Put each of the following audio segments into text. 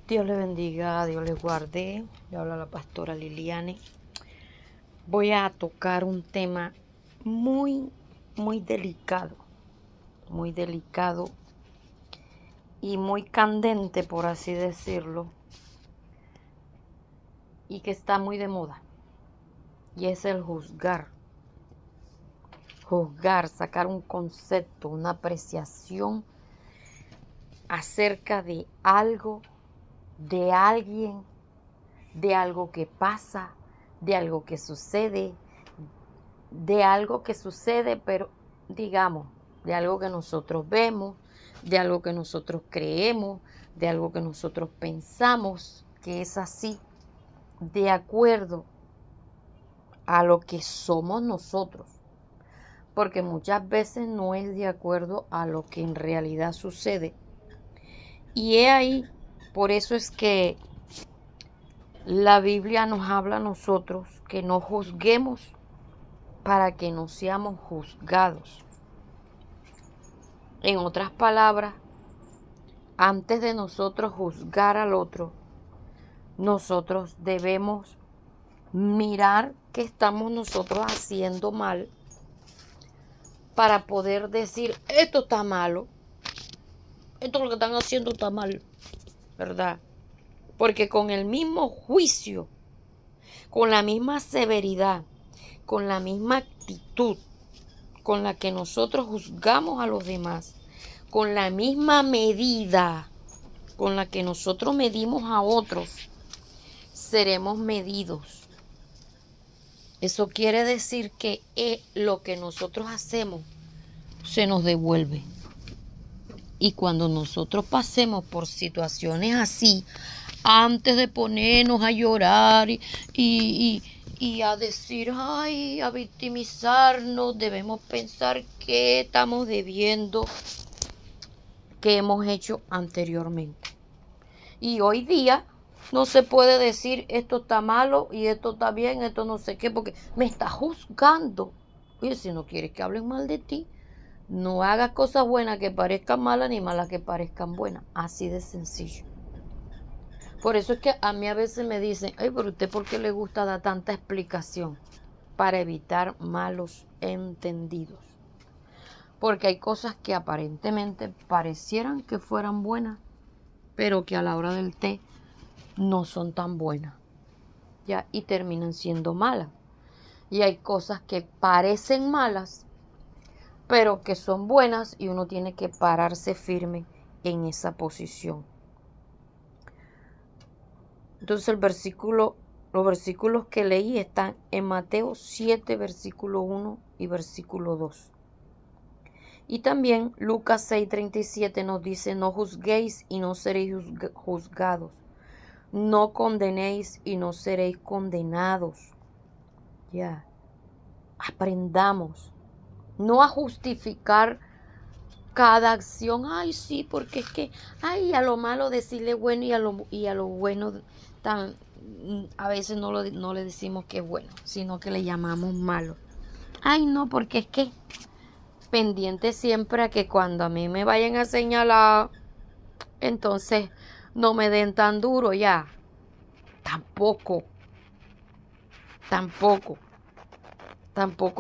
Dios le bendiga, Dios les guarde. Le habla la pastora Liliane. Voy a tocar un tema muy, muy delicado y muy candente, por así decirlo, y que está muy de moda. Y es el juzgar. Juzgar, sacar un concepto, una apreciación acerca de algo, de alguien, de algo que pasa, de algo que sucede, pero digamos, de algo que nosotros vemos, de algo que nosotros creemos, de algo que nosotros pensamos que es así, de acuerdo a lo que somos nosotros, porque muchas veces no es de acuerdo a lo que en realidad sucede. Y he ahí, por eso es que la Biblia nos habla a nosotros que no juzguemos para que no seamos juzgados. En otras palabras, antes de nosotros juzgar al otro, nosotros debemos mirar qué estamos nosotros haciendo mal para poder decir, esto está malo, esto lo que están haciendo está mal, ¿verdad? Porque con el mismo juicio, con la misma severidad, con la misma actitud con la que nosotros juzgamos a los demás, con la misma medida con la que nosotros medimos a otros, seremos medidos. Eso quiere decir que lo que nosotros hacemos se nos devuelve. Y cuando nosotros pasemos por situaciones así, antes de ponernos a llorar y a decir, ay, a victimizarnos, debemos pensar qué estamos debiendo, qué hemos hecho anteriormente. Y hoy día no se puede decir esto está malo y esto está bien, esto no sé qué, porque me está juzgando. Oye, si no quieres que hablen mal de ti, no hagas cosas buenas que parezcan malas ni malas que parezcan buenas. Así de sencillo. Por eso es que a mí a veces me dicen, ay, pero usted ¿por qué le gusta dar tanta explicación? Para evitar malos entendidos. Porque hay cosas que aparentemente parecieran que fueran buenas, pero que a la hora del té no son tan buenas, ya, y terminan siendo malas. Y hay cosas que parecen malas, pero que son buenas y uno tiene que pararse firme en esa posición. Entonces los versículos que leí están en Mateo 7, versículo 1 y versículo 2. Y también Lucas 6:37 nos dice, no juzguéis y no seréis juzgados. No condenéis y no seréis condenados. Ya, aprendamos no a justificar cada acción. Ay, sí, porque es que, ay, a lo malo decirle bueno y a lo bueno a veces no le decimos que es bueno, sino que le llamamos malo. Ay, no, porque es que pendiente siempre a que cuando a mí me vayan a señalar, entonces no me den tan duro ya. Tampoco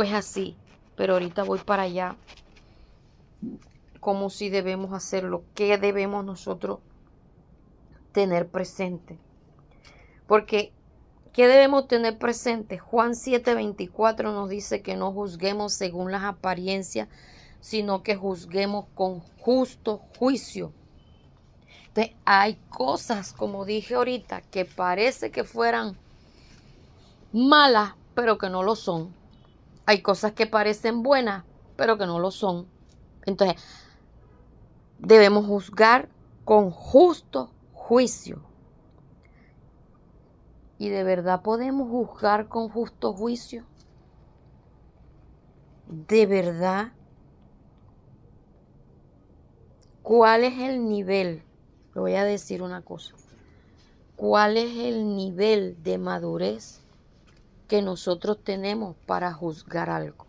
es así. Pero ahorita voy para allá. Cómo si debemos hacerlo, qué debemos nosotros tener presente. Porque, ¿qué debemos tener presente? Juan 7:24 nos dice que no juzguemos según las apariencias, sino que juzguemos con justo juicio. Entonces, hay cosas, como dije ahorita, que parece que fueran malas, pero que no lo son. Hay cosas que parecen buenas, pero que no lo son. Entonces, debemos juzgar con justo juicio. ¿Y de verdad podemos juzgar con justo juicio? ¿De verdad? ¿Cuál es el nivel? Le voy a decir una cosa. ¿Cuál es el nivel de madurez que nosotros tenemos para juzgar algo?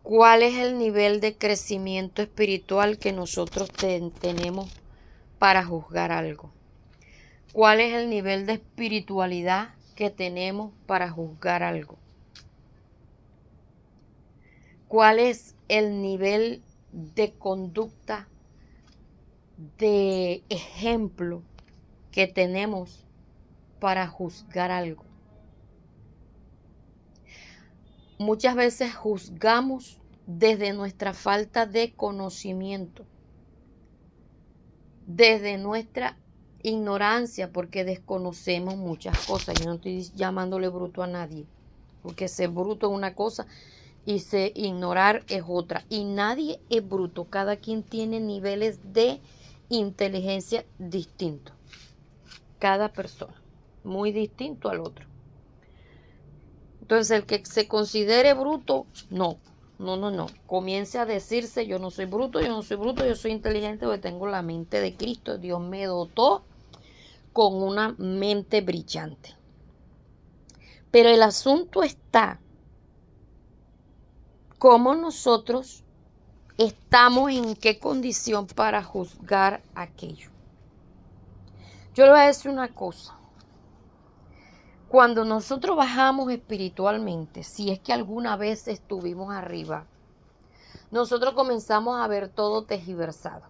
¿Cuál es el nivel de crecimiento espiritual que nosotros tenemos para juzgar algo? ¿Cuál es el nivel de espiritualidad que tenemos para juzgar algo? ¿Cuál es el nivel de conducta, de ejemplo que tenemos para juzgar algo? Muchas veces juzgamos desde nuestra falta de conocimiento, desde nuestra ignorancia, porque desconocemos muchas cosas. Yo no estoy llamándole bruto a nadie, porque ser bruto es una cosa y ser ignorar es otra. Y nadie es bruto, cada quien tiene niveles de inteligencia distintos. Cada persona, muy distinto al otro. Entonces, el que se considere bruto, no. Comience a decirse, yo no soy bruto, yo soy inteligente porque tengo la mente de Cristo. Dios me dotó con una mente brillante. Pero el asunto está cómo nosotros estamos, en qué condición para juzgar aquello. Yo le voy a decir una cosa. Cuando nosotros bajamos espiritualmente, si es que alguna vez estuvimos arriba, nosotros comenzamos a ver todo tergiversado.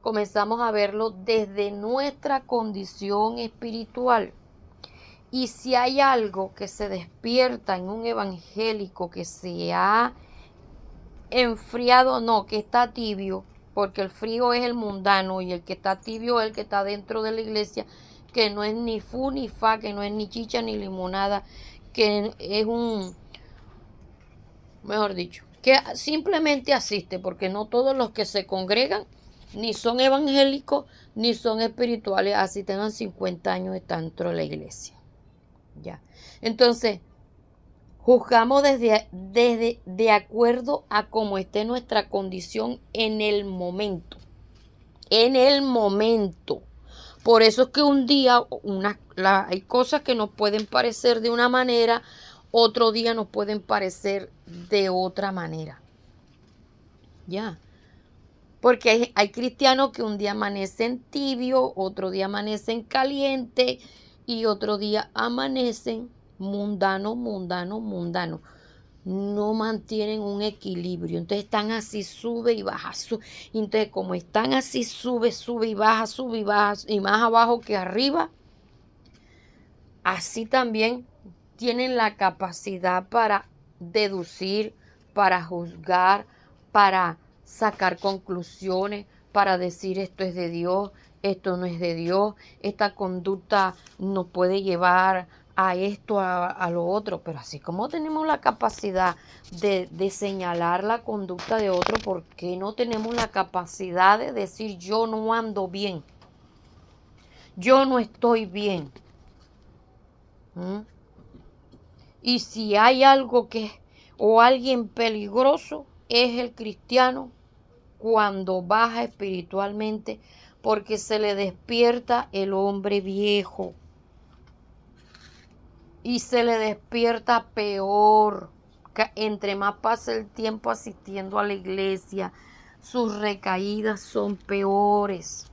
Comenzamos a verlo desde nuestra condición espiritual. Y si hay algo que se despierta en un evangélico que se ha enfriado, no, que está tibio, porque el frío es el mundano y el que está tibio es el que está dentro de la iglesia, que no es ni fu ni fa, que no es ni chicha ni limonada, que es mejor dicho, que simplemente asiste, porque no todos los que se congregan ni son evangélicos ni son espirituales, así tengan 50 años están dentro de la iglesia. Ya. Entonces, juzgamos de acuerdo a cómo esté nuestra condición en el momento. En el momento. Por eso es que un día hay cosas que nos pueden parecer de una manera, otro día nos pueden parecer de otra manera. Ya. Porque hay cristianos que un día amanecen tibio, otro día amanecen caliente y otro día amanecen mundano. No mantienen un equilibrio. Entonces están así, sube y baja. Entonces como están así, sube y baja, y más abajo que arriba, así también tienen la capacidad para deducir, para juzgar, para sacar conclusiones, para decir esto es de Dios, esto no es de Dios, esta conducta nos puede llevar a esto, a lo otro. Pero así como tenemos la capacidad de señalar la conducta de otro, ¿por qué no tenemos la capacidad de decir yo no ando bien? Yo no estoy bien. Y si hay algo o alguien peligroso, es el cristiano cuando baja espiritualmente, porque se le despierta el hombre viejo y se le despierta peor. Entre más pasa el tiempo asistiendo a la iglesia, sus recaídas son peores.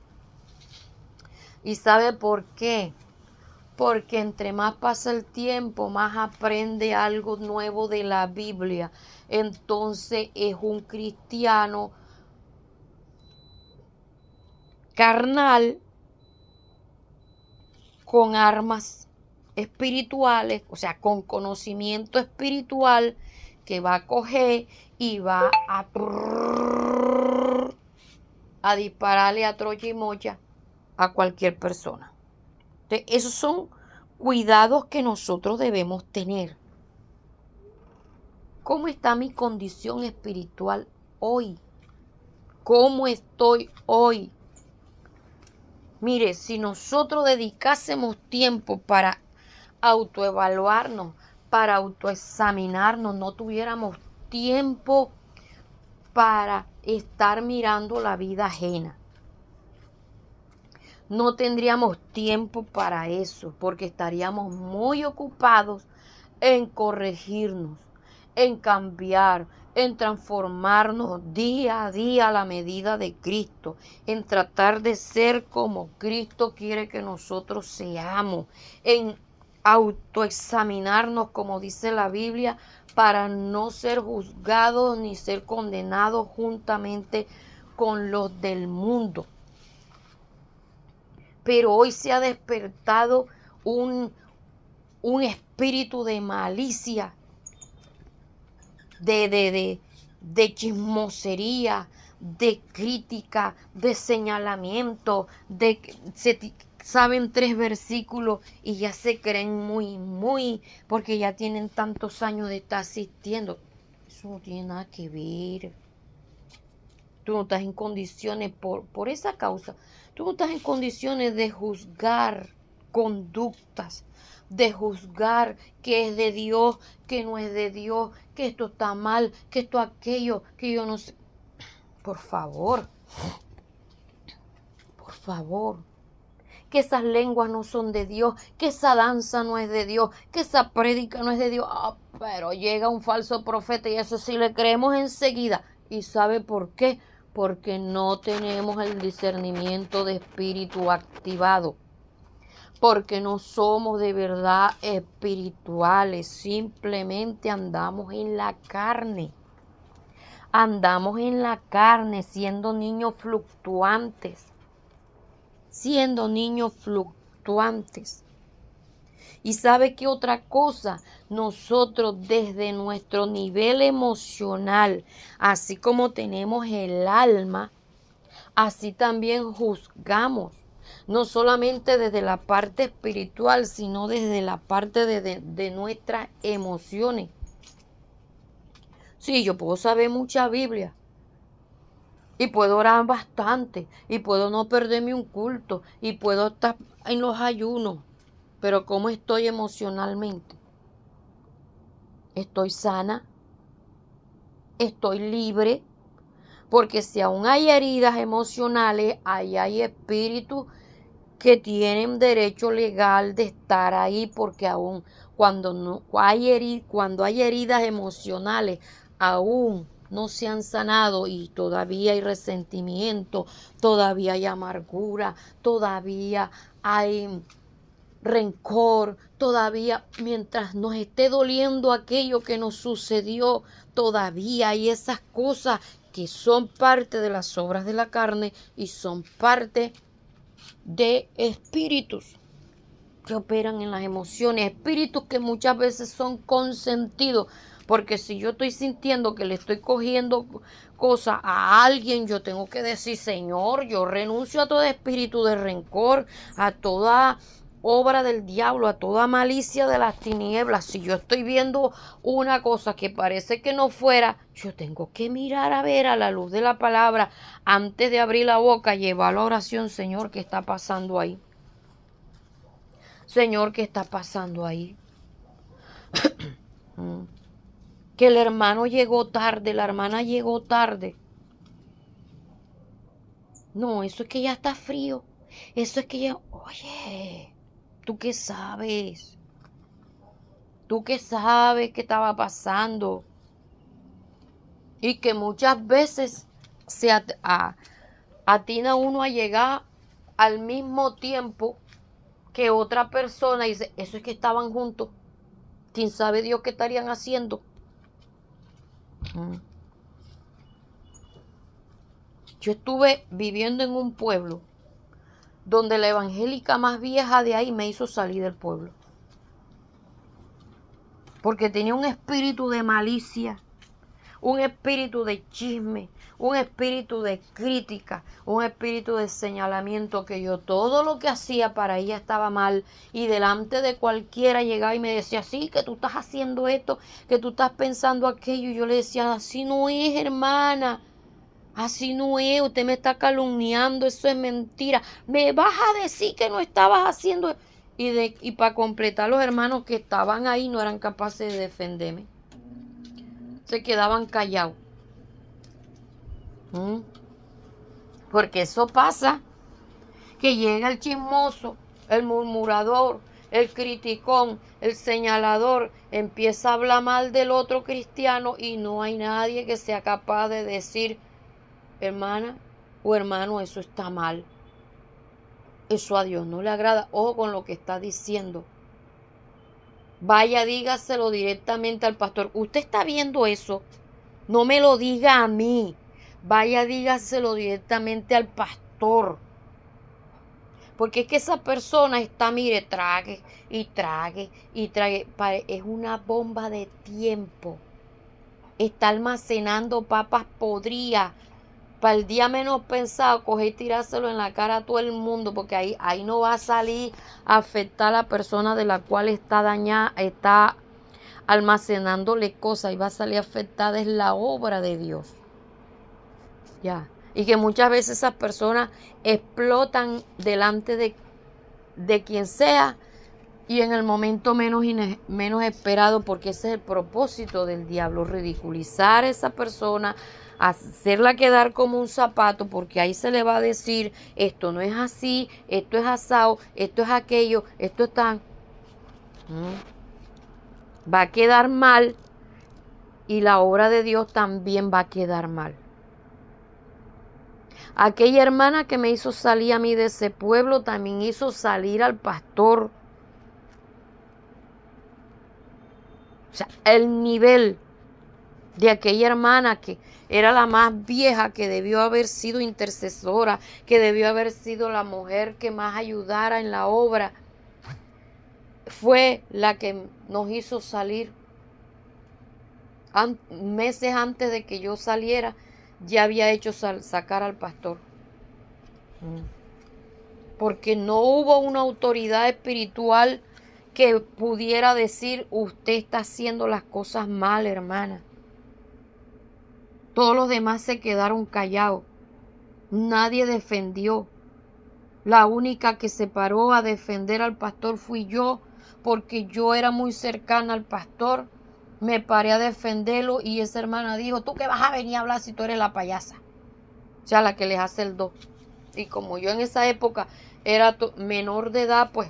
¿Y sabe por qué? Porque entre más pasa el tiempo, más aprende algo nuevo de la Biblia. Entonces es un cristiano carnal con armas espirituales, o sea, con conocimiento espiritual, que va a coger y va a dispararle a trocha y mocha a cualquier persona. Entonces, esos son cuidados que nosotros debemos tener. ¿Cómo está mi condición espiritual hoy? ¿Cómo estoy hoy? Mire, si nosotros dedicásemos tiempo para autoevaluarnos, para autoexaminarnos, no tuviéramos tiempo para estar mirando la vida ajena. No tendríamos tiempo para eso, porque estaríamos muy ocupados en corregirnos, en cambiar, en transformarnos día a día a la medida de Cristo, en tratar de ser como Cristo quiere que nosotros seamos, en autoexaminarnos, como dice la Biblia, para no ser juzgados ni ser condenados juntamente con los del mundo. Pero hoy se ha despertado un espíritu de malicia, de chismosería, de crítica, de señalamiento, saben 3 versículos y ya se creen muy, porque ya tienen tantos años de estar asistiendo. Eso no tiene nada que ver. Tú no estás en condiciones, por esa causa, tú no estás en condiciones de juzgar conductas, de juzgar qué es de Dios, qué no es de Dios, que esto está mal, que esto aquello, que yo no sé. Por favor, que esas lenguas no son de Dios, que esa danza no es de Dios, que esa prédica no es de Dios. Pero llega un falso profeta y eso sí le creemos enseguida. ¿Y sabe por qué? Porque no tenemos el discernimiento de espíritu activado. Porque no somos de verdad espirituales, simplemente andamos en la carne. Andamos en la carne siendo niños fluctuantes. ¿Y sabe qué otra cosa? Nosotros desde nuestro nivel emocional, así como tenemos el alma, así también juzgamos. No solamente desde la parte espiritual, sino desde la parte de nuestras emociones. Sí, yo puedo saber mucha Biblia. Y puedo orar bastante. Y puedo no perderme un culto. Y puedo estar en los ayunos. Pero ¿cómo estoy emocionalmente? ¿Estoy sana? ¿Estoy libre? Porque si aún hay heridas emocionales, ahí hay espíritus que tienen derecho legal de estar ahí, porque aún cuando hay heridas emocionales, aún no se han sanado y todavía hay resentimiento, todavía hay amargura, todavía hay rencor, todavía mientras nos esté doliendo aquello que nos sucedió, todavía hay esas cosas que son parte de las obras de la carne y son parte de espíritus que operan en las emociones, espíritus que muchas veces son consentidos, porque si yo estoy sintiendo que le estoy cogiendo cosas a alguien, yo tengo que decir, Señor, yo renuncio a todo espíritu de rencor, a toda obra del diablo, a toda malicia de las tinieblas. Si yo estoy viendo una cosa que parece que no fuera, yo tengo que mirar a ver a la luz de la palabra antes de abrir la boca, llevar la oración, Señor, ¿qué está pasando ahí? Señor, ¿qué está pasando ahí? Que el hermano llegó tarde, la hermana llegó tarde. No, eso es que ya está frío. Eso es que ya... Oye, ¿tú qué sabes? ¿Tú qué sabes qué estaba pasando? Y que muchas veces se atina uno a llegar al mismo tiempo que otra persona y dice, eso es que estaban juntos. ¿Quién sabe Dios qué estarían haciendo? Yo estuve viviendo en un pueblo donde la evangélica más vieja de ahí me hizo salir del pueblo. Porque tenía un espíritu de malicia, un espíritu de chisme, un espíritu de crítica, un espíritu de señalamiento, que yo todo lo que hacía para ella estaba mal y delante de cualquiera llegaba y me decía, sí, que tú estás haciendo esto, que tú estás pensando aquello. Y yo le decía, así no es, hermana. Así no es, usted me está calumniando, eso es mentira. Me vas a decir que no estabas haciendo. Y para completar, los hermanos que estaban ahí no eran capaces de defenderme. Se quedaban callados. Porque eso pasa, que llega el chismoso, el murmurador, el criticón, el señalador, empieza a hablar mal del otro cristiano y no hay nadie que sea capaz de decir, hermana o hermano, eso está mal. Eso a Dios no le agrada. Ojo con lo que está diciendo. Vaya, dígaselo directamente al pastor. Usted está viendo eso. No me lo diga a mí. Vaya, dígaselo directamente al pastor. Porque es que esa persona está, mire, trague y trague y trague. Es una bomba de tiempo. Está almacenando papas podridas. Para el día menos pensado, coger y tirárselo en la cara a todo el mundo. Porque ahí no va a salir a afectar a la persona de la cual está dañada, está almacenándole cosas. Y va a salir afectada es la obra de Dios. Ya. Y que muchas veces esas personas explotan delante de quien sea y en el momento menos esperado, porque ese es el propósito del diablo, ridiculizar a esa persona, hacerla quedar como un zapato, porque ahí se le va a decir, esto no es así, esto es asado, esto es aquello, esto es tan... Va a quedar mal y la obra de Dios también va a quedar mal. Aquella hermana que me hizo salir a mí de ese pueblo también hizo salir al pastor. O sea, el nivel de aquella hermana que era la más vieja, que debió haber sido intercesora, que debió haber sido la mujer que más ayudara en la obra, fue la que nos hizo salir. Meses antes de que yo saliera, ya había hecho sacar al pastor. Porque no hubo una autoridad espiritual que pudiera decir, usted está haciendo las cosas mal, hermana. Todos los demás se quedaron callados. Nadie defendió. La única que se paró a defender al pastor fui yo, porque yo era muy cercana al pastor. Me paré a defenderlo y esa hermana dijo, ¿tú qué vas a venir a hablar si tú eres la payasa? O sea, la que les hace el dos. Y como yo en esa época era menor de edad, pues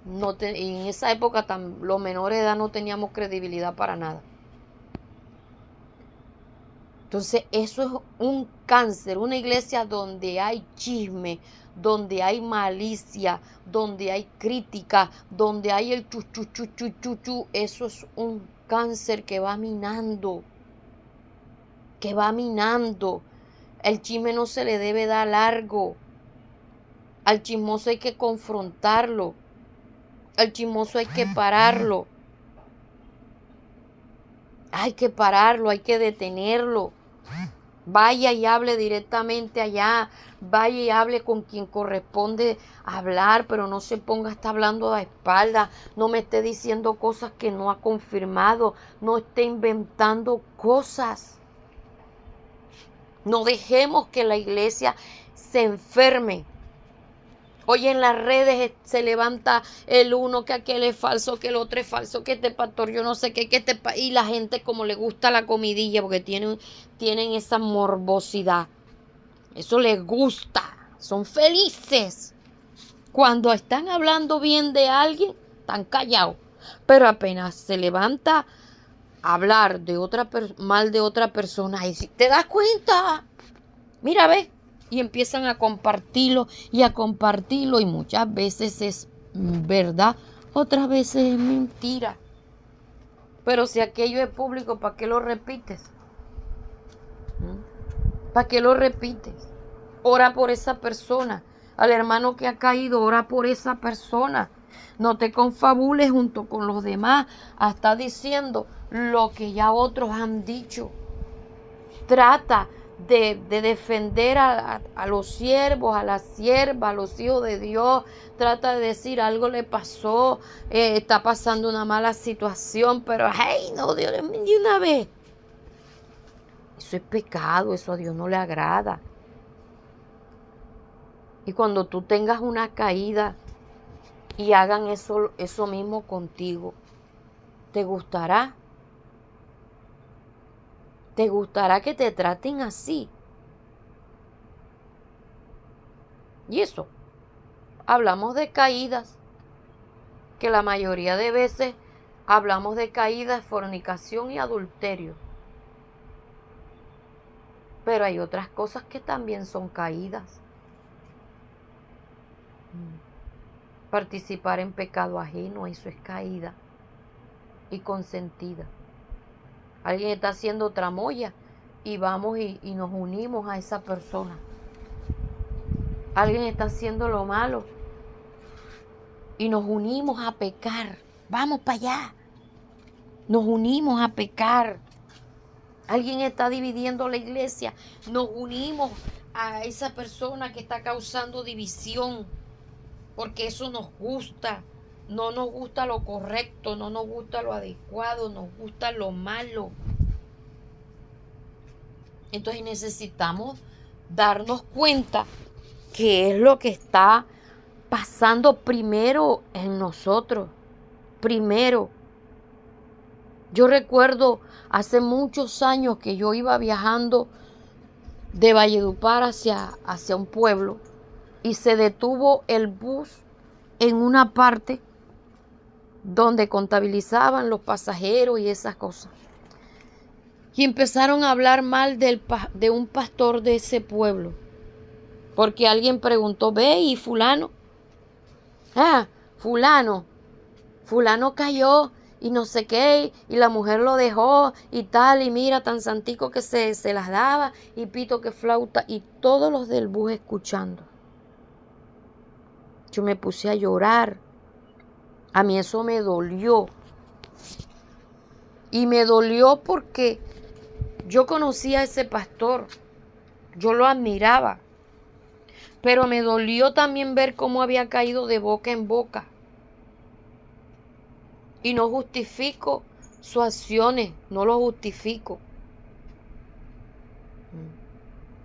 y en esa época los menores de edad no teníamos credibilidad para nada. Entonces eso es un cáncer, una iglesia donde hay chisme, donde hay malicia, donde hay crítica, donde hay el chu. Eso es un cáncer que va minando, El chisme no se le debe dar largo. Al chismoso hay que confrontarlo. Al chismoso hay que pararlo. Hay que pararlo, hay que detenerlo. Vaya y hable directamente allá. Vaya y hable con quien corresponde hablar, pero no se ponga a estar hablando a espaldas. No me esté diciendo cosas que no ha confirmado. No esté inventando cosas. No dejemos que la iglesia se enferme. Hoy en las redes se levanta el uno que aquel es falso, que el otro es falso, que este pastor yo no sé qué, y la gente como le gusta la comidilla porque tienen esa morbosidad. Eso les gusta, son felices. Cuando están hablando bien de alguien, están callados. Pero apenas se levanta a hablar mal de otra persona, y si te das cuenta, mira, ve. Y empiezan a compartirlo y muchas veces es verdad, otras veces es mentira. Pero si aquello es público, ¿para qué lo repites? ¿Para qué lo repites? Ora por esa persona. Al hermano que ha caído, ora por esa persona. No te confabules junto con los demás hasta diciendo lo que ya otros han dicho. Trata de defender a los siervos, a las siervas, a los hijos de Dios. Trata de decir, algo le pasó, está pasando una mala situación, pero hey, no, Dios, de una vez. Eso es pecado, eso a Dios no le agrada. Y cuando tú tengas una caída y hagan eso mismo contigo, ¿te gustará? ¿Te gustará que te traten así? Y eso, hablamos de caídas. que la mayoría de veces hablamos de caídas, fornicación y adulterio. Pero hay otras cosas que también son caídas. Participar en pecado ajeno, eso es caída y consentida. Alguien está haciendo tramoya y vamos y nos unimos a esa persona. Alguien está haciendo lo malo y nos unimos a pecar. Vamos para allá. Nos unimos a pecar. Alguien está dividiendo la iglesia. Nos unimos a esa persona que está causando división. Porque eso nos gusta. No nos gusta lo correcto, no nos gusta lo adecuado, nos gusta lo malo. Entonces necesitamos darnos cuenta qué es lo que está pasando primero en nosotros. Primero. Yo recuerdo hace muchos años que yo iba viajando de Valledupar hacia un pueblo y se detuvo el bus en una parte donde contabilizaban los pasajeros y esas cosas. Y empezaron a hablar mal de un pastor de ese pueblo. Porque alguien preguntó, ve, ¿y fulano? Fulano cayó y no sé qué, y la mujer lo dejó y tal, y mira, tan santico que se las daba, y pito que flauta, y todos los del bus escuchando. Yo me puse a llorar. A mí eso me dolió. Y me dolió porque yo conocía a ese pastor. Yo lo admiraba. Pero me dolió también ver cómo había caído de boca en boca. Y no justifico sus acciones, no lo justifico.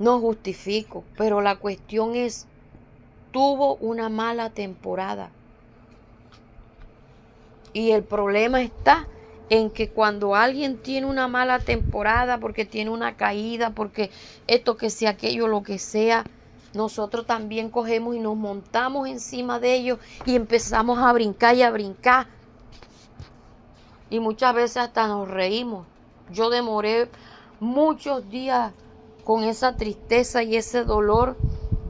No justifico, pero la cuestión es, tuvo una mala temporada. Y el problema está en que cuando alguien tiene una mala temporada, porque tiene una caída, porque esto que sea aquello, lo que sea, nosotros también cogemos y nos montamos encima de ellos y empezamos a brincar y a brincar. Y muchas veces hasta nos reímos. Yo demoré muchos días con esa tristeza y ese dolor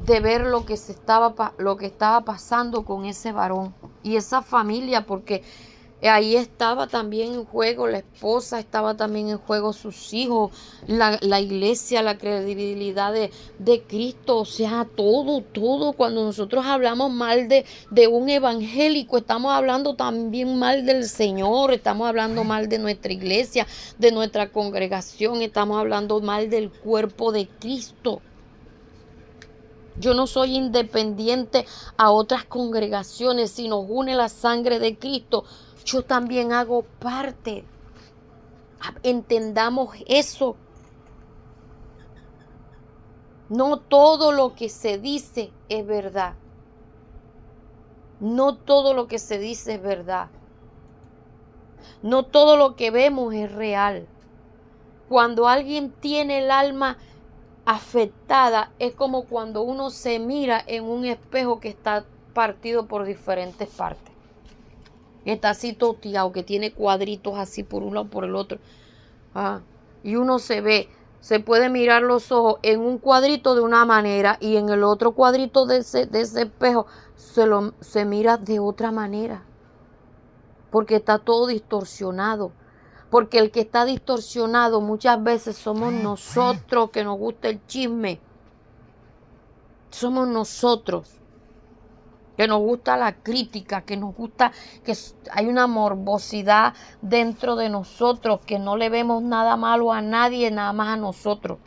de ver lo que estaba pasando con ese varón y esa familia, porque ahí estaba también en juego la esposa, estaba también en juego sus hijos, la iglesia, la credibilidad de Cristo, o sea, todo. Cuando nosotros hablamos mal de un evangélico, estamos hablando también mal del Señor, estamos hablando mal de nuestra iglesia, de nuestra congregación, estamos hablando mal del cuerpo de Cristo. Yo no soy independiente a otras congregaciones. Si nos une la sangre de Cristo, yo también hago parte. Entendamos eso. No todo lo que se dice es verdad. No todo lo que se dice es verdad. No todo lo que vemos es real. Cuando alguien tiene el alma afectada, es como cuando uno se mira en un espejo que está partido por diferentes partes. Está así toteado, que tiene cuadritos así por un lado por el otro. Y uno se puede mirar los ojos en un cuadrito de una manera y en el otro cuadrito de ese espejo se mira de otra manera. Porque está todo distorsionado. Porque el que está distorsionado muchas veces somos nosotros, que nos gusta el chisme. Somos nosotros, que nos gusta la crítica, que nos gusta, que hay una morbosidad dentro de nosotros, que no le vemos nada malo a nadie, nada más a nosotros.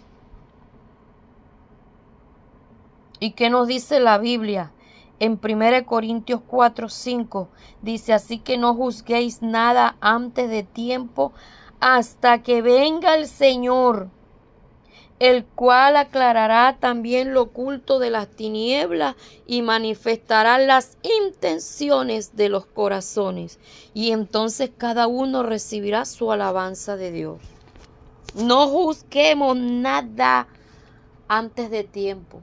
¿Y qué nos dice la Biblia? En 1 Corintios 4:5 dice, así que no juzguéis nada antes de tiempo hasta que venga el Señor, el cual aclarará también lo oculto de las tinieblas y manifestará las intenciones de los corazones. Y entonces cada uno recibirá su alabanza de Dios. No juzguemos nada antes de tiempo.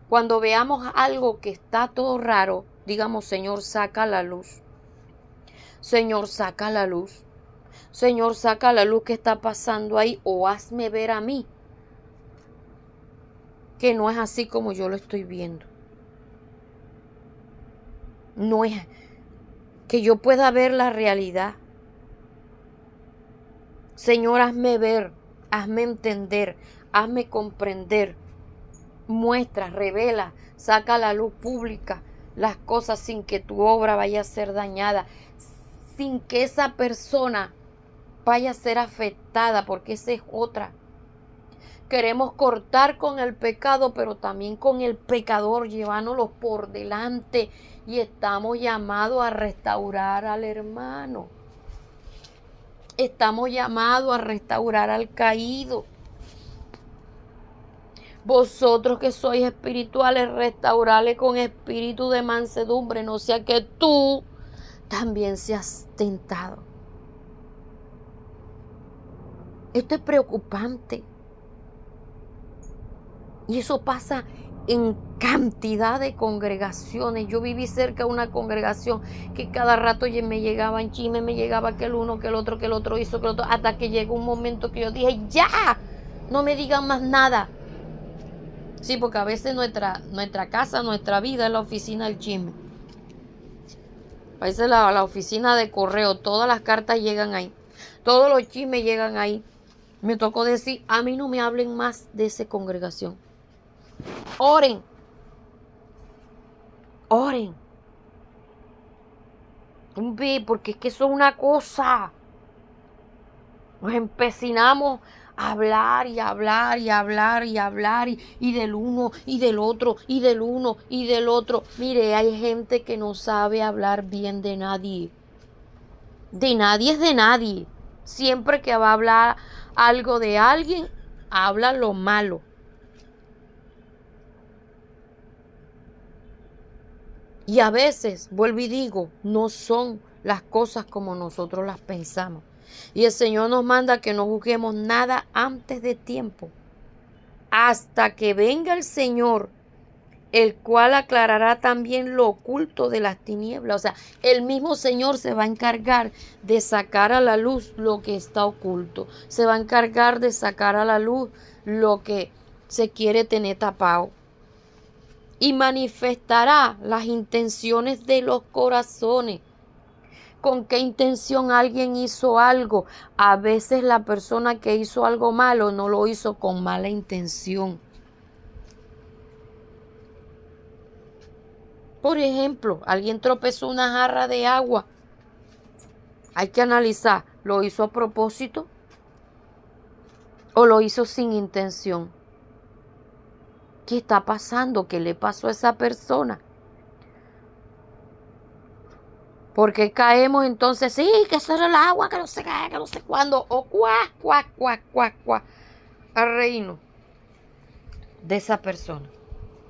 Cuando veamos algo que está todo raro, digamos, Señor, saca la luz. Señor, saca la luz. Señor, saca la luz que está pasando ahí, o hazme ver a mí que no es así como yo lo estoy viendo. No es que yo pueda ver la realidad. Señor, hazme ver, hazme entender, hazme comprender. Muestra, revela, saca a la luz pública las cosas sin que tu obra vaya a ser dañada, sin que esa persona vaya a ser afectada, porque esa es otra. Queremos cortar con el pecado, pero también con el pecador, llevándolos por delante, y estamos llamados a restaurar al hermano. Estamos llamados a restaurar al caído. Vosotros que sois espirituales, restaurarle con espíritu de mansedumbre, no sea que tú también seas tentado. Esto es preocupante. Y eso pasa en cantidad de congregaciones. Yo viví cerca de una congregación que cada rato me llegaban chismes, me llegaba que el uno, que el otro hizo, que el otro, hasta que llegó un momento que yo dije, ¡ya! No me digan más nada. Sí, porque a veces nuestra casa, nuestra vida es la oficina del chisme. A veces la oficina de correo, todas las cartas llegan ahí. Todos los chismes llegan ahí. Me tocó decir, a mí no me hablen más de esa congregación. Oren. Oren. Porque es que eso es una cosa. Nos empecinamos a hablar y hablar y hablar y hablar y del uno y del otro y del uno y del otro. Mire, hay gente que no sabe hablar bien de nadie. De nadie es de nadie. Siempre que va a hablar algo de alguien, habla lo malo. Y a veces, vuelvo y digo, no son las cosas como nosotros las pensamos. Y el Señor nos manda que no juzguemos nada antes de tiempo, hasta que venga el Señor, el cual aclarará también lo oculto de las tinieblas. O sea, el mismo Señor se va a encargar de sacar a la luz lo que está oculto. Se va a encargar de sacar a la luz lo que se quiere tener tapado. Y manifestará las intenciones de los corazones. ¿Con qué intención alguien hizo algo? A veces la persona que hizo algo malo no lo hizo con mala intención. Por ejemplo, alguien tropezó una jarra de agua. Hay que analizar, ¿lo hizo a propósito o lo hizo sin intención? ¿Qué está pasando? ¿Qué le pasó a esa persona? Porque caemos entonces, sí, que eso era el agua, que no sé qué, que no sé cuándo, o al reino de esa persona.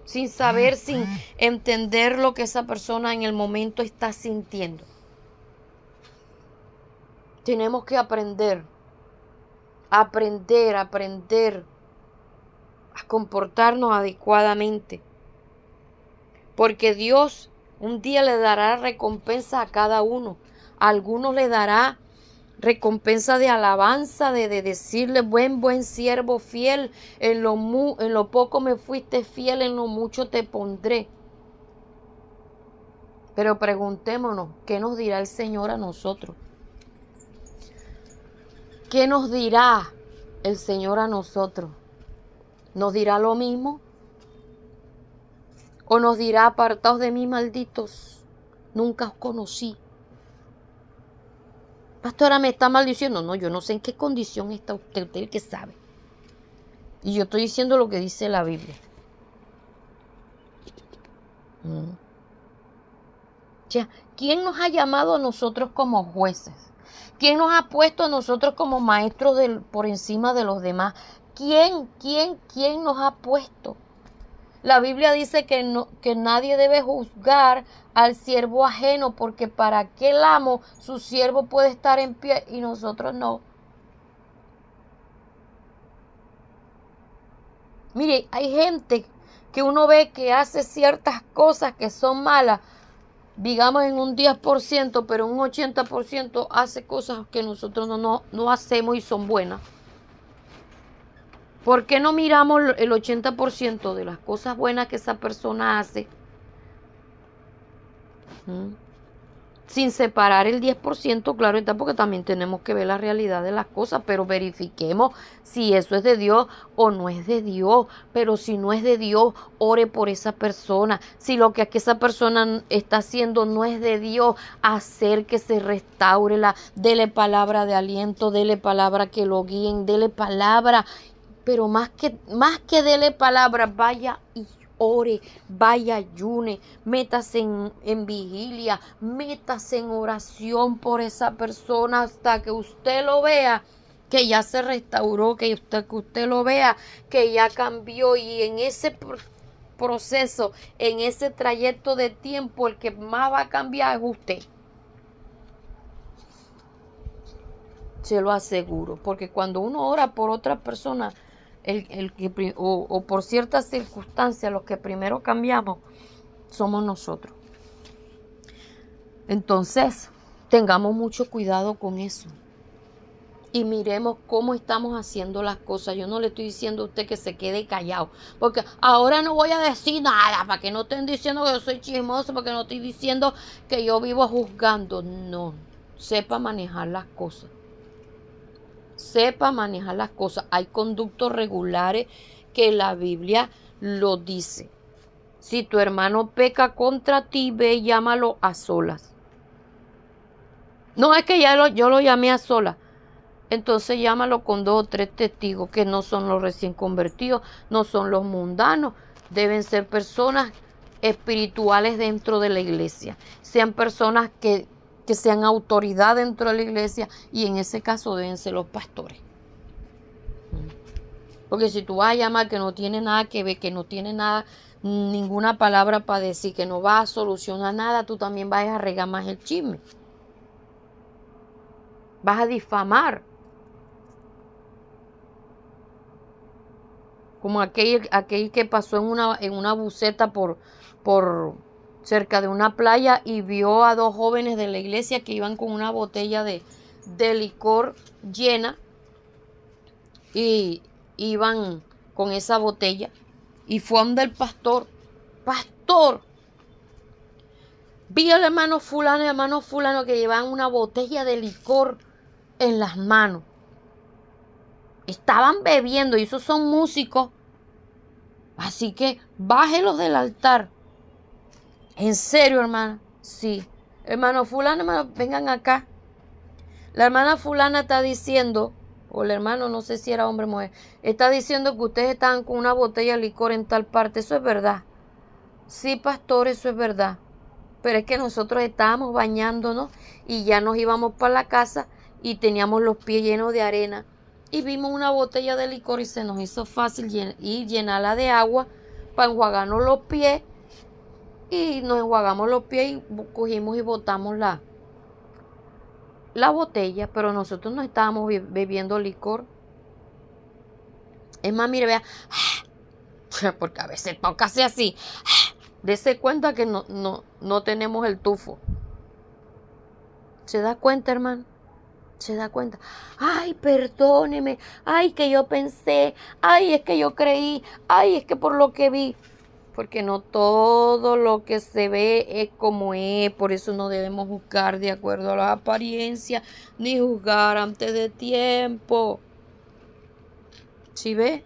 Sin saber, sin entender lo que esa persona en el momento está sintiendo. Tenemos que aprender a comportarnos adecuadamente. Porque Dios un día le dará recompensa a cada uno. A algunos le dará recompensa de alabanza, de decirle, buen siervo fiel, en lo poco me fuiste fiel, en lo mucho te pondré. Pero preguntémonos, ¿qué nos dirá el Señor a nosotros? ¿Qué nos dirá el Señor a nosotros? ¿Nos dirá lo mismo? ¿O nos dirá, apartaos de mí, malditos? Nunca os conocí. Pastora, ¿me está maldiciendo? No, yo no sé en qué condición está usted el que sabe. Y yo estoy diciendo lo que dice la Biblia. Ya, ¿quién nos ha llamado a nosotros como jueces? ¿Quién nos ha puesto a nosotros como maestros por encima de los demás? ¿Quién nos ha puesto? La Biblia dice que nadie debe juzgar al siervo ajeno, porque para aquel amo su siervo puede estar en pie y nosotros no. Mire, hay gente que uno ve que hace ciertas cosas que son malas, digamos en un 10%, pero un 80% hace cosas que nosotros no hacemos y son buenas. ¿Por qué no miramos el 80% de las cosas buenas que esa persona hace? Sin separar el 10%, claro está, porque también tenemos que ver la realidad de las cosas, pero verifiquemos si eso es de Dios o no es de Dios. Pero si no es de Dios, ore por esa persona. Si lo que esa persona está haciendo no es de Dios, hacer que se restaure, dele palabra de aliento, dele palabra que lo guíen, dele palabra, pero más que dele palabra, vaya y ore, vaya ayune, métase en vigilia, métase en oración por esa persona hasta que usted lo vea que ya se restauró, que usted lo vea que ya cambió, y en ese proceso, en ese trayecto de tiempo, el que más va a cambiar es usted. Se lo aseguro, porque cuando uno ora por otra persona, o por ciertas circunstancias, los que primero cambiamos somos nosotros. Entonces, tengamos mucho cuidado con eso y miremos cómo estamos haciendo las cosas. Yo no le estoy diciendo a usted que se quede callado, porque ahora no voy a decir nada, para que no estén diciendo que yo soy chismoso, para que no estoy diciendo que yo vivo juzgando. No, sepa manejar las cosas. Sepa manejar las cosas. Hay conductos regulares que la Biblia lo dice. Si tu hermano peca contra ti, ve y llámalo a solas. No es que yo lo llamé a solas. Entonces llámalo con 2 o 3 testigos, que no son los recién convertidos, no son los mundanos. Deben ser personas espirituales dentro de la iglesia. Sean personas que sean autoridad dentro de la iglesia, y en ese caso deben ser los pastores. Porque si tú vas a llamar que no tiene nada que ver, que no tiene nada, ninguna palabra para decir, que no va a solucionar nada, tú también vas a regar más el chisme. Vas a difamar. Como aquel que pasó en una buseta por cerca de una playa y vio a 2 jóvenes de la iglesia que iban con una botella de licor llena, y iban con esa botella, y fue donde el pastor: pastor, vi al hermano fulano que llevaban una botella de licor en las manos. Estaban bebiendo, y esos son músicos, así que bájelos del altar. ¿En serio, hermana? Sí. Hermano fulano, vengan acá. La hermana fulana está diciendo, o el hermano, no sé si era hombre o mujer, está diciendo que ustedes estaban con una botella de licor en tal parte. Eso es verdad. Sí, pastor, eso es verdad. Pero es que nosotros estábamos bañándonos y ya nos íbamos para la casa y teníamos los pies llenos de arena, y vimos una botella de licor y se nos hizo fácil llenarla de agua para enjuagarnos los pies, y nos enjuagamos los pies y cogimos y botamos la botella, pero nosotros no estábamos bebiendo licor. Es más, mire, vea, porque a veces toca hacer así. Dese cuenta que no tenemos el tufo. ¿Se da cuenta, hermano? ¿Se da cuenta? Ay, perdóneme. Ay, que yo pensé. Ay, es que yo creí. Ay, es que por lo que vi. Porque no todo lo que se ve es como es. Por eso no debemos juzgar de acuerdo a las apariencias, ni juzgar antes de tiempo. ¿Sí ve?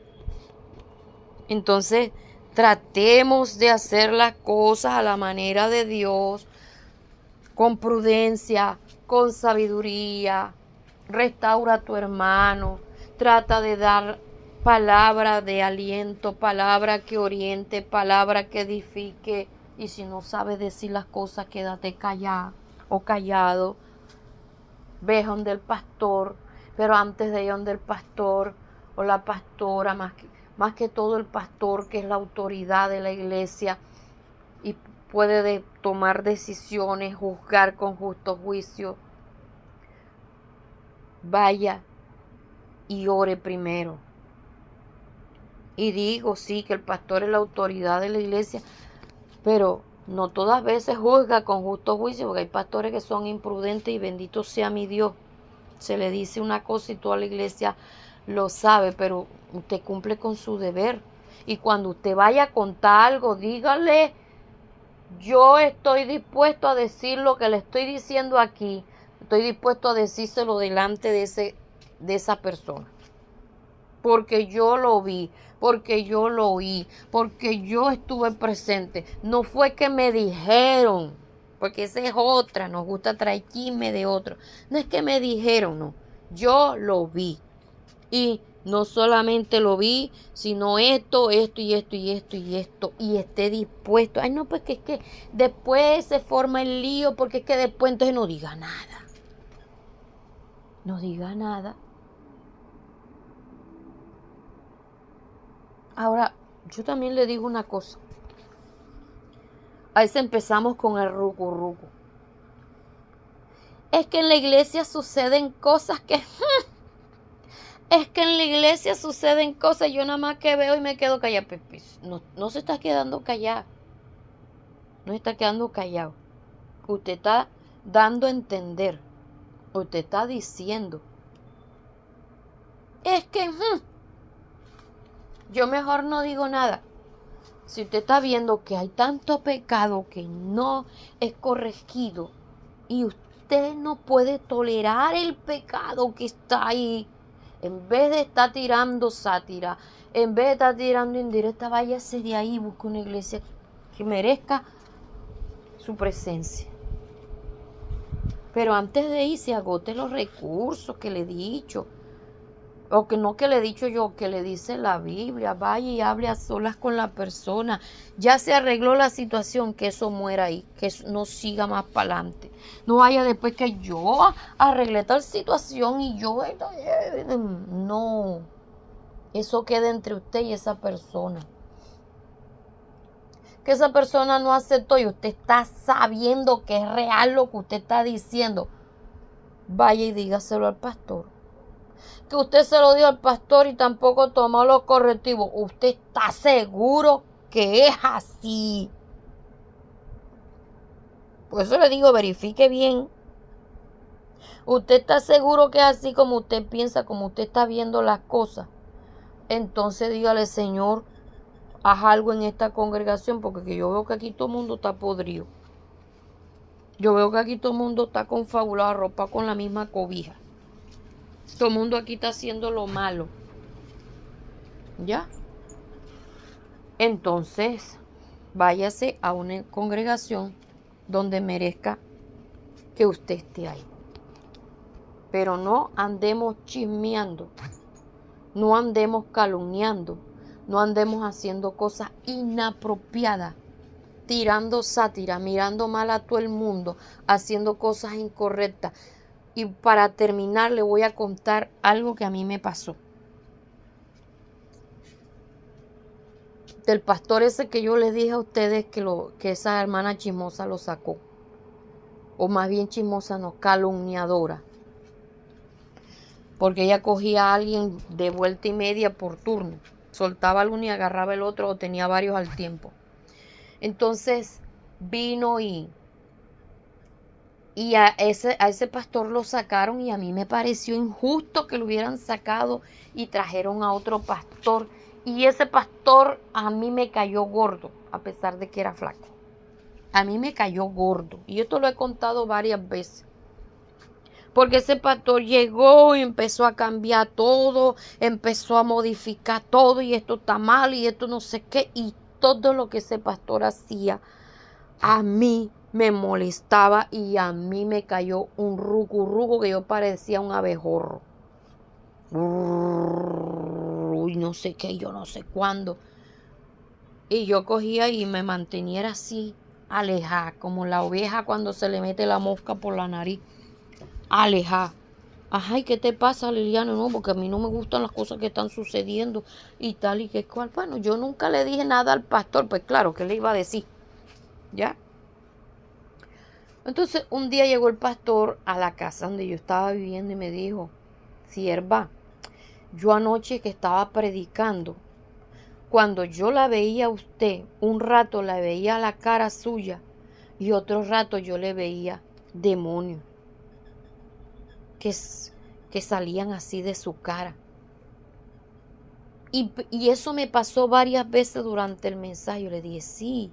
Entonces, tratemos de hacer las cosas a la manera de Dios, con prudencia, con sabiduría. Restaura a tu hermano. Trata de dar palabra de aliento, palabra que oriente, palabra que edifique. Y si no sabes decir las cosas, quédate callado o callado. Ve donde el pastor, pero antes de ir donde el pastor o la pastora, más que todo el pastor, que es la autoridad de la iglesia y puede tomar decisiones, juzgar con justo juicio, vaya y ore primero. Y digo, sí, que el pastor es la autoridad de la iglesia, pero No todas veces juzga con justo juicio, porque hay pastores que son imprudentes y bendito sea mi Dios. Se le dice una cosa y toda la iglesia lo sabe, pero usted cumple con su deber. Y cuando usted vaya a contar algo, dígale, yo estoy dispuesto a decir lo que le estoy diciendo aquí. Estoy dispuesto a decírselo delante de esa persona. Porque yo lo vi, porque yo lo oí, porque yo estuve presente. No fue que me dijeron, porque esa es otra, nos gusta traer chisme de otro. No es que me dijeron, no, yo lo vi. Y no solamente lo vi, sino esto y esto, y esté dispuesto. Ay, no, pues que es que después se forma el lío, porque es que después entonces no diga nada. No diga nada. Ahora, yo también le digo una cosa. A veces empezamos con el rucu. Es que en la iglesia suceden cosas que... Es que en la iglesia suceden cosas. Yo nada más que veo y me quedo callada. No se está quedando callada. No está quedando callado. Usted está dando a entender. Usted está diciendo. Es que... yo mejor no digo nada. Si usted está viendo que hay tanto pecado que no es corregido y usted no puede tolerar el pecado que está ahí, en vez de estar tirando sátira, en vez de estar tirando indirecta, váyase de ahí y busque una iglesia que merezca su presencia. Pero antes de irse, agote los recursos que le he dicho. O que no que le he dicho yo, que le dice la Biblia, vaya y hable a solas con la persona. Ya se arregló la situación, que eso muera ahí, que eso no siga más para adelante. No vaya después que yo arreglé tal situación y yo... No, eso queda entre usted y esa persona. Que esa persona no aceptó y usted está sabiendo que es real lo que usted está diciendo. Vaya y dígaselo al pastor. Que usted se lo dio al pastor y tampoco tomó los correctivos. ¿Usted está seguro que es así? Por eso le digo, verifique bien. ¿Usted está seguro que es así como usted piensa, como usted está viendo las cosas? Entonces dígale, Señor, haz algo en esta congregación, porque yo veo que aquí todo el mundo está podrido. Yo veo que aquí todo el mundo está confabulado, ropa con la misma cobija. Todo el mundo aquí está haciendo lo malo. ¿Ya? Entonces, váyase a una congregación donde merezca que usted esté ahí. Pero no andemos chismeando, no andemos calumniando, no andemos haciendo cosas inapropiadas, tirando sátira, mirando mal a todo el mundo, haciendo cosas incorrectas. Y para terminar le voy a contar algo que a mí me pasó. Del pastor ese que yo les dije a ustedes que esa hermana chismosa lo sacó. O más bien chismosa no, calumniadora. Porque ella cogía a alguien de vuelta y media por turno. Soltaba al uno y agarraba el otro, o tenía varios al tiempo. Entonces vino y a ese pastor lo sacaron y a mí me pareció injusto que lo hubieran sacado y trajeron a otro pastor. Y ese pastor a mí me cayó gordo, a pesar de que era flaco. A mí me cayó gordo. Y esto lo he contado varias veces. Porque ese pastor llegó y empezó a cambiar todo, empezó a modificar todo y esto está mal y esto no sé qué. Y todo lo que ese pastor hacía a mí me molestaba y a mí me cayó un ruco que yo parecía un abejorro. Uy, no sé qué, yo no sé cuándo. Y yo cogía y me mantenía así, alejada, como la oveja cuando se le mete la mosca por la nariz. Alejada. Ajá, ¿y qué te pasa, Liliana? No, porque a mí no me gustan las cosas que están sucediendo y tal y que cual. Bueno, yo nunca le dije nada al pastor, pues claro, ¿qué le iba a decir? ¿Ya? Entonces, un día llegó el pastor a la casa donde yo estaba viviendo y me dijo, sierva, yo anoche que estaba predicando, cuando yo la veía a usted, un rato la veía la cara suya y otro rato yo le veía demonios que salían así de su cara. Y eso me pasó varias veces durante el mensaje. Yo le dije, sí,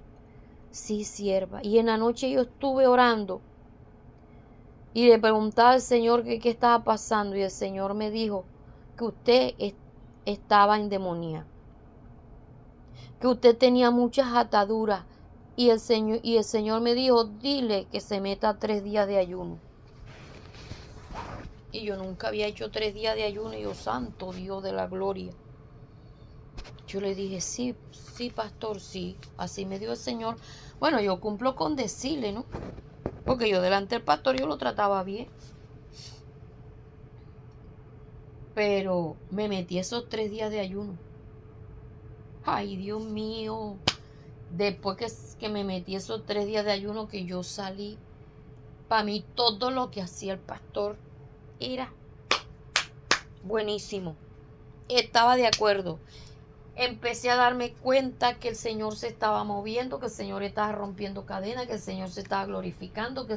sierva. Y en la noche yo estuve orando y le preguntaba al Señor qué estaba pasando. Y el Señor me dijo que usted estaba endemoniada, que usted tenía muchas ataduras. Y el Señor me dijo, dile que se meta 3 días de ayuno. Y yo nunca había hecho 3 días de ayuno. Y yo, santo Dios de la gloria. Yo le dije, sí, pastor, sí. Así me dio el Señor. Bueno, yo cumplo con decirle, ¿no? Porque yo delante del pastor yo lo trataba bien. Pero me metí esos 3 días de ayuno. Ay, Dios mío. Después que me metí esos 3 días de ayuno que yo salí, para mí todo lo que hacía el pastor era buenísimo. Estaba de acuerdo. Empecé a darme cuenta que el Señor se estaba moviendo, que el Señor estaba rompiendo cadenas, que el Señor se estaba glorificando,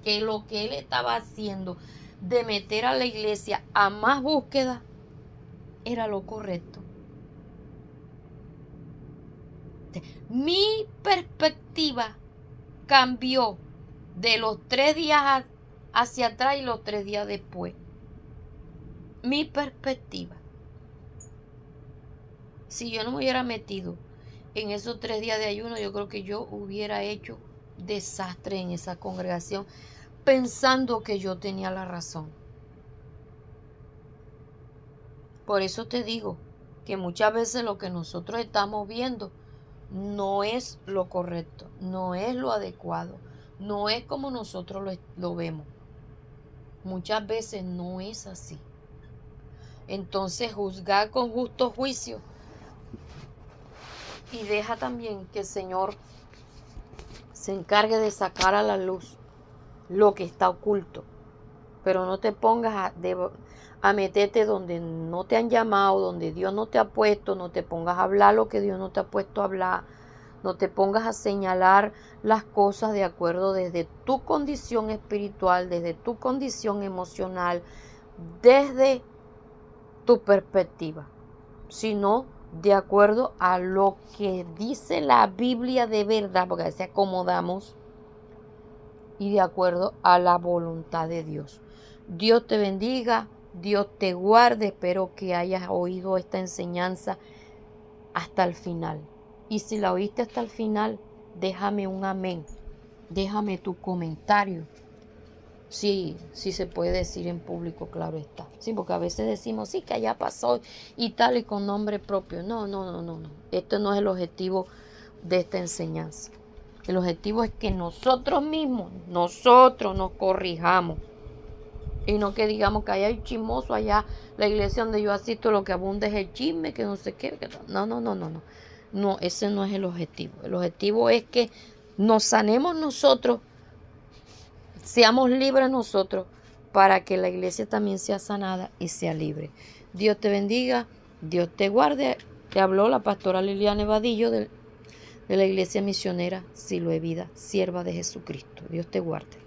que lo que Él estaba haciendo de meter a la iglesia a más búsqueda era lo correcto. Mi perspectiva cambió de los 3 días hacia atrás y los 3 días después. Mi perspectiva. Si yo no me hubiera metido en esos 3 días de ayuno, yo creo que yo hubiera hecho desastre en esa congregación, pensando que yo tenía la razón. Por eso te digo que muchas veces lo que nosotros estamos viendo no es lo correcto, no es lo adecuado, no es como nosotros lo vemos. Muchas veces no es así. Entonces, juzgar con justo juicio. Y deja también que el Señor se encargue de sacar a la luz lo que está oculto. Pero no te pongas a meterte donde no te han llamado, donde Dios no te ha puesto. No te pongas a hablar lo que Dios no te ha puesto a hablar. No te pongas a señalar las cosas de acuerdo desde tu condición espiritual, desde tu condición emocional, desde tu perspectiva, sino de acuerdo a lo que dice la Biblia de verdad, porque a veces acomodamos, y de acuerdo a la voluntad de Dios. Dios te bendiga, Dios te guarde. Espero que hayas oído esta enseñanza hasta el final. Y si la oíste hasta el final, déjame un amén. Déjame tu comentario. Sí, sí se puede decir en público, claro está. Sí, porque a veces decimos, sí, que allá pasó y tal, y con nombre propio. No. Esto no es el objetivo de esta enseñanza. El objetivo es que nosotros mismos, nosotros nos corrijamos. Y no que digamos que allá hay chismoso, allá la iglesia donde yo asisto lo que abunda es el chisme, que no sé qué. No. No, ese no es el objetivo. El objetivo es que nos sanemos nosotros, seamos libres nosotros, para que la iglesia también sea sanada y sea libre. Dios te bendiga, Dios te guarde. Te habló la pastora Liliana Evadillo de la iglesia misionera Siloé Vida, sierva de Jesucristo. Dios te guarde.